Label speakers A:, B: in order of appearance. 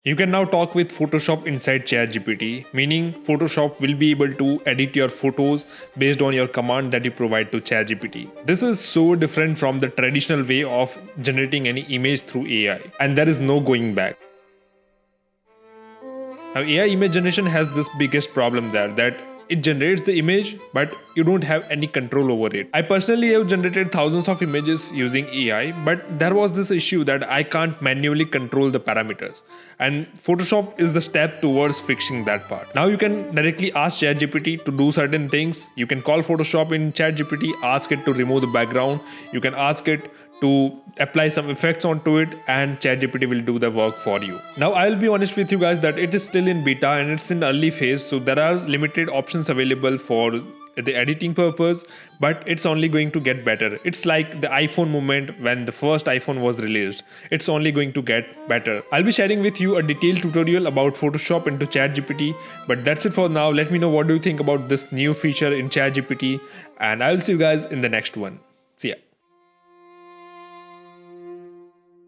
A: You can now talk with Photoshop inside ChatGPT, meaning Photoshop will be able to edit your photos based on your command that you provide to ChatGPT. This is so different from the traditional way of generating any image through AI, and there is no going back. Now, AI image generation has this biggest problem there, that it generates the image, but you don't have any control over it. I personally have generated thousands of images using AI, but there was this issue that I can't manually control the parameters. And Photoshop is the step towards fixing that part. Now you can directly ask ChatGPT to do certain things. You can call Photoshop in ChatGPT, ask it to remove the background. You can ask it to apply some effects onto it, and ChatGPT will do the work for you. Now I'll be honest with you guys that it is still in beta and it's in early phase, so there are limited options available for the editing purpose, but it's only going to get better. It's like the iPhone moment when the first iPhone was released. It's only going to get better. I'll be sharing with you a detailed tutorial about Photoshop into ChatGPT, but that's it for now. Let me know what do you think about this new feature in ChatGPT, and I'll see you guys in the next one. See ya.